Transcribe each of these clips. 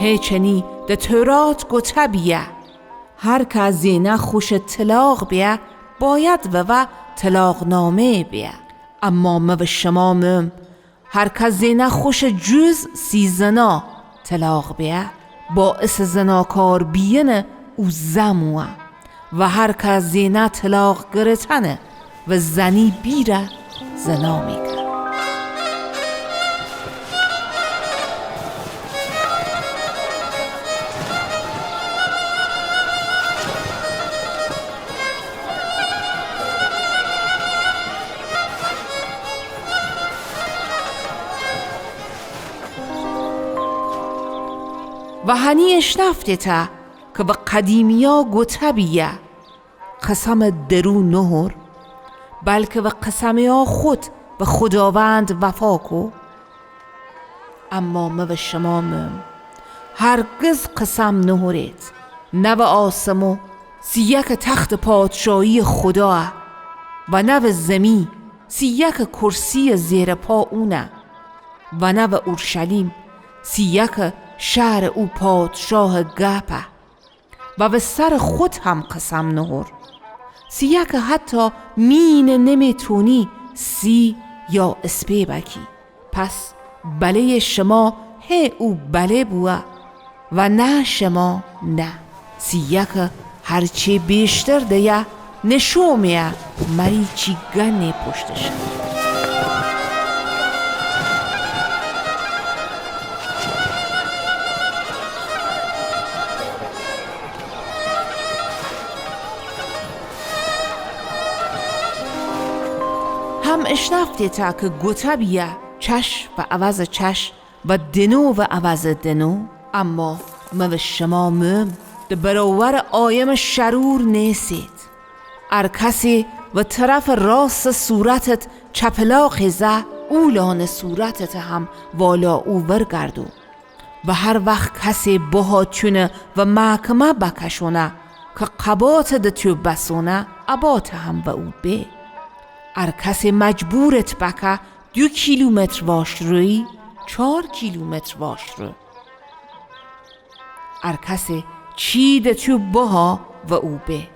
هیچنی ده تورات گوته بیه هر که از زینه خوش طلاق بیه باید و طلاق نامه بیه. اما ما و شما مم هر که زینه خوش جز سی زنا طلاق بیه باعث زناکار بیینه او زموه و هر که زینه طلاق گرتنه و زنی بیره زنا میگه. و هنی اشنفته تا که به قدیمیا گوته بیه قسم درو نهر بلکه به قسمیا خود به خداوند وفا کو. اما ما و شما مم هرگز قسم نهرید نه به آسمو سیک تخت پادشاهی خدا و نه به زمی سیک کرسی زیر پا اونه و نه به اورشلیم سیک شهر او پادشاه گپه و به سر خود هم قسم نهر سیه که حتی مین نمیتونی سی یا اسپی بکی. پس بله شما هی او بله بوه و نه شما نه سیه که هرچی بیشتر دیه نشومیه مری چی گنی پشتشه. هم اشنفتی تا که گوته بیه چش و عوض چش و دنو و عوض دنو. اما ما و شما مم ده برابر آیم شرور نیستید. ار کسی و طرف راست صورتت چپلاق زه اولان صورتت هم والا او برگردو و هر وقت کسی بهاتونه و محکمه بکشونه که قبات ده تو بسونه عبات هم و او به. ار کسی مجبورت بکه 2 کیلومتر واش روی 4 کیلومتر واش رو. ار کسی چی ده تو بها و او به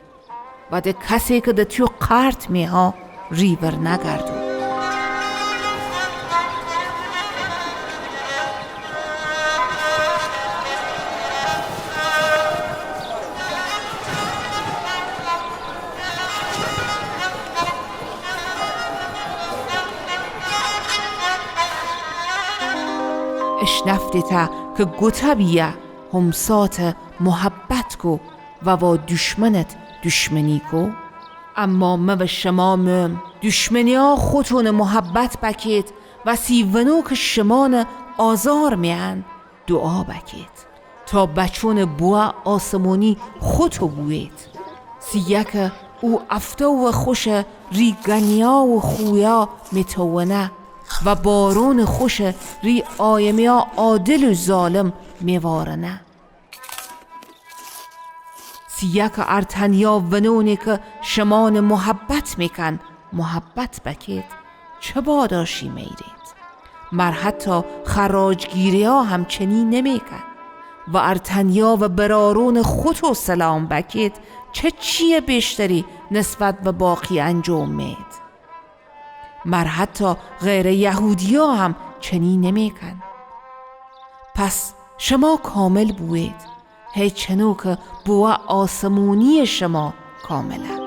و ده کسی که ده تو قرط میها ریور نگردو. اشنفتی تا که گوته بیه همسات محبت کو و با دشمنت دشمنی کو. اما ما و شما مم دشمنی ها خودتون محبت بکید و سیونو که شمان آزار میان دعا بکید تا بچون بوا آسمونی خودتو بوید سیک او افتا و خوش ریگنیا و خویا میتونه و بارون خوش ری آیمیا عادل و ظالم میوارنه. سیک ارتنیا ونونی که شمان محبت میکن محبت بکید چه باداشی میرید. مر حتی خراجگیری ها همچنین نمیکن و ارتنیا و برارون خودو سلام بکید چه چیه بیشتری نسبت به باقی انجام مید. مر حتی غیر یهودی ها هم چنین نمیکن. پس شما کامل بوید هیچ چنو که بوا آسمونی شما کامله.